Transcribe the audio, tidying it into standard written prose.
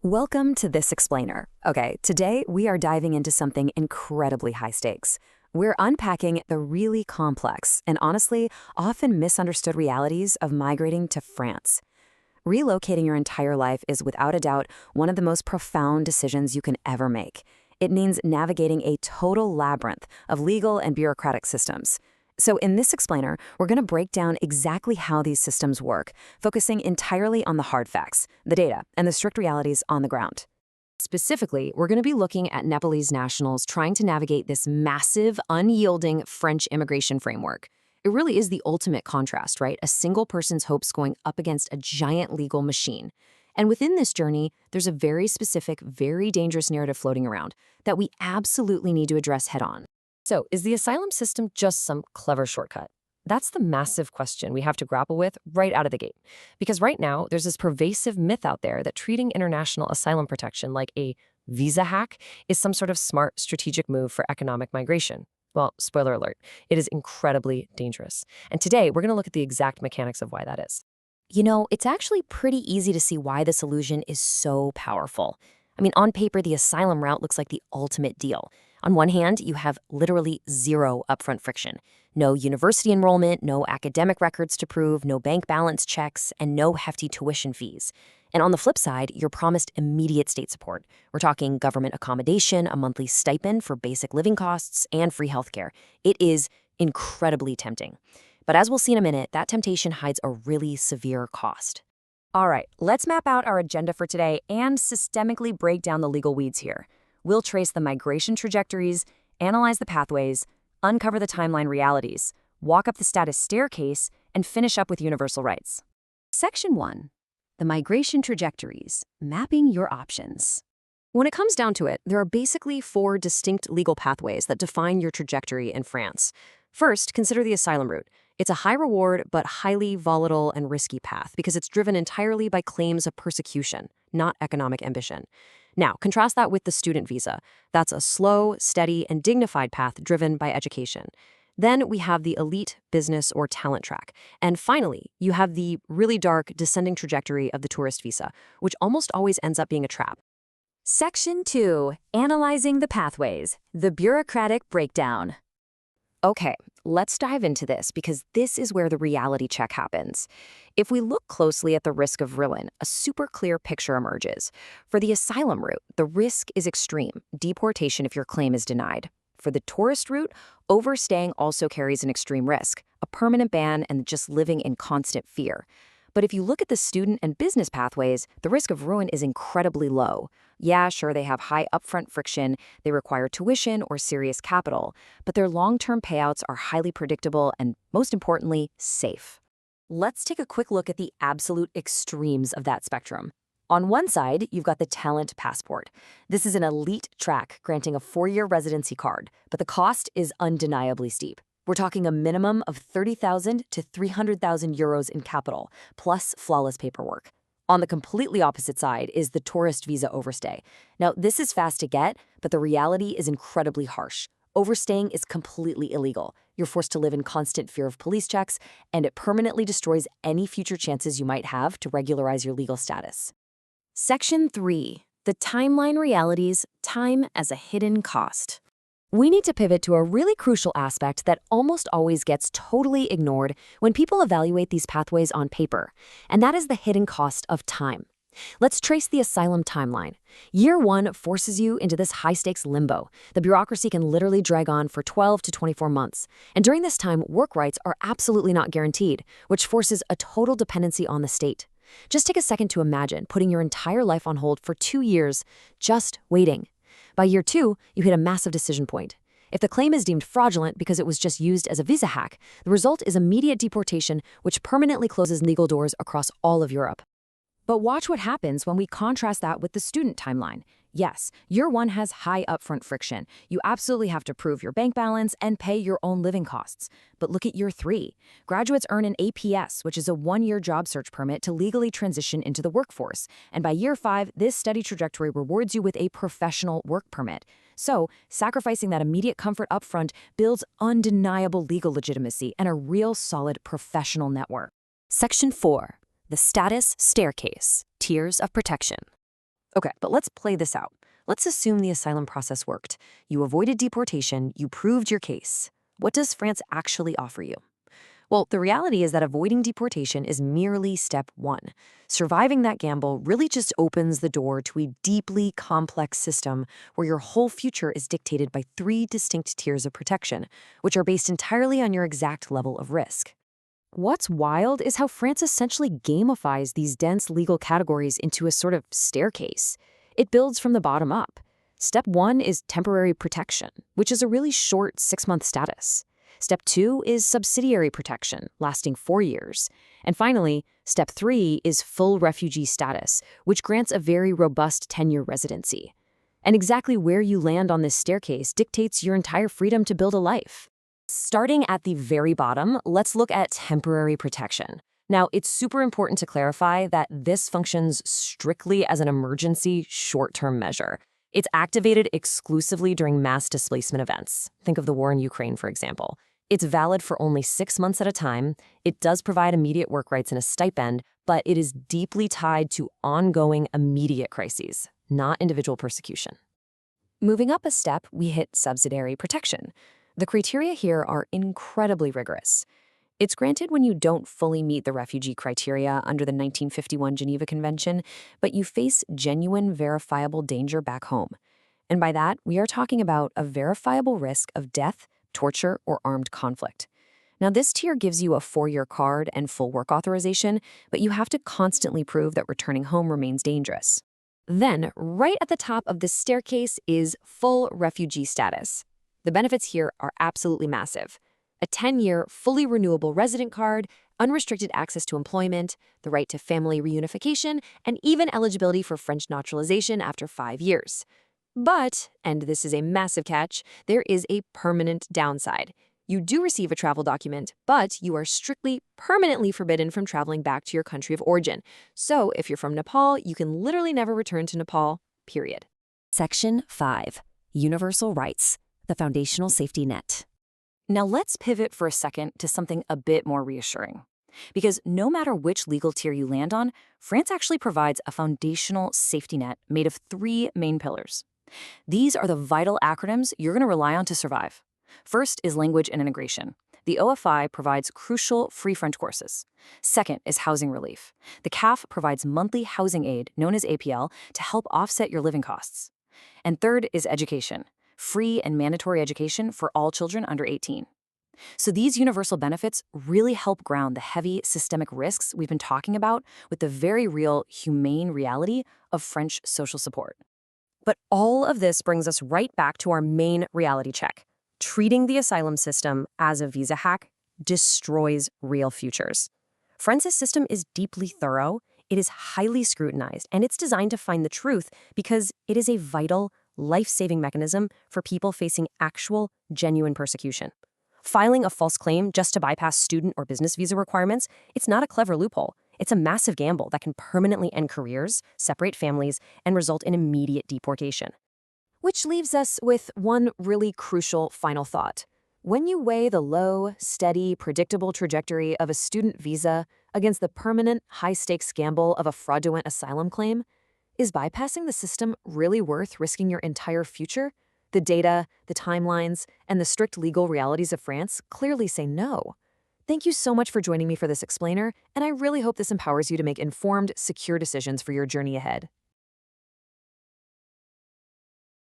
Welcome to This Explainer. Okay, today we are diving into something incredibly high stakes. We're unpacking the really complex and honestly often misunderstood realities of migrating to France. Relocating your entire life is without a doubt one of the most profound decisions you can ever make. It means navigating a total labyrinth of legal and bureaucratic systems. So in this explainer, we're going to break down exactly how these systems work, focusing entirely on the hard facts, the data, and the strict realities on the ground. Specifically, we're going to be looking at Nepalese nationals trying to navigate this massive, unyielding French immigration framework. It really is the ultimate contrast, right? A single person's hopes going up against a giant legal machine. And within this journey, there's a very specific, very dangerous narrative floating around that we absolutely need to address head-on. So, is the asylum system just some clever shortcut? That's the massive question we have to grapple with right out of the gate. Because right now, there's this pervasive myth out there that treating international asylum protection like a visa hack is some sort of smart, strategic move for economic migration. Well, spoiler alert, it is incredibly dangerous. And today, we're going to look at the exact mechanics of why that is. You know, it's actually pretty easy to see why this illusion is so powerful. I mean, on paper, the asylum route looks like the ultimate deal. On one hand, you have literally zero upfront friction. No university enrollment, no academic records to prove, no bank balance checks, and no hefty tuition fees. And on the flip side, you're promised immediate state support. We're talking government accommodation, a monthly stipend for basic living costs, and free healthcare. It is incredibly tempting. But as we'll see in a minute, that temptation hides a really severe cost. All right, let's map out our agenda for today and systemically break down the legal weeds here. We'll trace the migration trajectories, analyze the pathways, uncover the timeline realities, walk up the status staircase, and finish up with universal rights. Section 1. The migration trajectories, mapping your options. When it comes down to it, there are basically 4 distinct legal pathways that define your trajectory in France. First, consider the asylum route. It's a high-reward but highly volatile and risky path because it's driven entirely by claims of persecution, not economic ambition. Now, contrast that with the student visa. That's a slow, steady, and dignified path driven by education. Then we have the elite, business, or talent track. And finally, you have the really dark, descending trajectory of the tourist visa, which almost always ends up being a trap. Section 2. Analyzing the pathways, the bureaucratic breakdown. Okay, let's dive into this because this is where the reality check happens. If we look closely at the risk of ruin, a super clear picture emerges. For the asylum route, the risk is extreme, deportation if your claim is denied. For the tourist route, overstaying also carries an extreme risk, a permanent ban and just living in constant fear. But if you look at the student and business pathways, the risk of ruin is incredibly low. Yeah, sure, they have high upfront friction, they require tuition or serious capital, but their long-term payouts are highly predictable and, most importantly, safe. Let's take a quick look at the absolute extremes of that spectrum. On one side, you've got the talent passport. This is an elite track granting a 4-year residency card, but the cost is undeniably steep. We're talking a minimum of 30,000 to 300,000 euros in capital, plus flawless paperwork. On the completely opposite side is the tourist visa overstay. Now, this is fast to get, but the reality is incredibly harsh. Overstaying is completely illegal. You're forced to live in constant fear of police checks, and it permanently destroys any future chances you might have to regularize your legal status. Section 3. The timeline realities, time as a hidden cost. We need to pivot to a really crucial aspect that almost always gets totally ignored when people evaluate these pathways on paper, and that is the hidden cost of time. Let's trace the asylum timeline. Year 1 forces you into this high-stakes limbo. The bureaucracy can literally drag on for 12 to 24 months, and during this time, work rights are absolutely not guaranteed, which forces a total dependency on the state. Just take a second to imagine putting your entire life on hold for 2 years, just waiting. By year 2, you hit a massive decision point. If the claim is deemed fraudulent because it was just used as a visa hack, the result is immediate deportation, which permanently closes legal doors across all of Europe. But watch what happens when we contrast that with the student timeline. Yes, year 1 has high upfront friction. You absolutely have to prove your bank balance and pay your own living costs. But look at year 3. Graduates earn an APS, which is a 1-year job search permit to legally transition into the workforce. And by year 5, this steady trajectory rewards you with a professional work permit. So, sacrificing that immediate comfort upfront builds undeniable legal legitimacy and a real solid professional network. Section 4. The status staircase, tiers of protection. Okay, but let's play this out. Let's assume the asylum process worked. You avoided deportation, you proved your case. What does France actually offer you? Well, the reality is that avoiding deportation is merely step one. Surviving that gamble really just opens the door to a deeply complex system where your whole future is dictated by three distinct tiers of protection, which are based entirely on your exact level of risk. What's wild is how France essentially gamifies these dense legal categories into a sort of staircase. It builds from the bottom up. Step one is temporary protection, which is a really short 6-month status. Step two is subsidiary protection, lasting 4 years. And finally, step three is full refugee status, which grants a very robust 10-year residency. And exactly where you land on this staircase dictates your entire freedom to build a life. Starting at the very bottom, let's look at temporary protection. Now, it's super important to clarify that this functions strictly as an emergency short-term measure. It's activated exclusively during mass displacement events. Think of the war in Ukraine, for example. It's valid for only 6 months at a time. It does provide immediate work rights and a stipend, but it is deeply tied to ongoing immediate crises, not individual persecution. Moving up a step, we hit subsidiary protection. The criteria here are incredibly rigorous. It's granted when you don't fully meet the refugee criteria under the 1951 Geneva Convention, but you face genuine, verifiable danger back home. And by that, we are talking about a verifiable risk of death, torture, or armed conflict. Now, this tier gives you a 4-year card and full work authorization, but you have to constantly prove that returning home remains dangerous. Then, right at the top of this staircase is full refugee status. The benefits here are absolutely massive. A 10-year, fully renewable resident card, unrestricted access to employment, the right to family reunification, and even eligibility for French naturalization after 5 years. But, and this is a massive catch, there is a permanent downside. You do receive a travel document, but you are strictly, permanently forbidden from traveling back to your country of origin. So if you're from Nepal, you can literally never return to Nepal, period. Section 5. Universal Rights, the Foundational Safety Net. Now let's pivot for a second to something a bit more reassuring. Because no matter which legal tier you land on, France actually provides a foundational safety net made of 3 main pillars. These are the vital acronyms you're going to rely on to survive. First is language and integration. The OFI provides crucial free French courses. Second is housing relief. The CAF provides monthly housing aid, known as APL, to help offset your living costs. And third is education. Free and mandatory education for all children under 18. So these universal benefits really help ground the heavy systemic risks we've been talking about with the very real humane reality of French social support. But all of this brings us right back to our main reality check. Treating the asylum system as a visa hack destroys real futures. France's system is deeply thorough, it is highly scrutinized, and it's designed to find the truth because it is a vital, life-saving mechanism for people facing actual, genuine persecution. Filing a false claim just to bypass student or business visa requirements, it's not a clever loophole. It's a massive gamble that can permanently end careers, separate families, and result in immediate deportation. Which leaves us with one really crucial final thought. When you weigh the low, steady, predictable trajectory of a student visa against the permanent, high-stakes gamble of a fraudulent asylum claim, is bypassing the system really worth risking your entire future? The data, the timelines, and the strict legal realities of France clearly say no. Thank you so much for joining me for this explainer, and I really hope this empowers you to make informed, secure decisions for your journey ahead.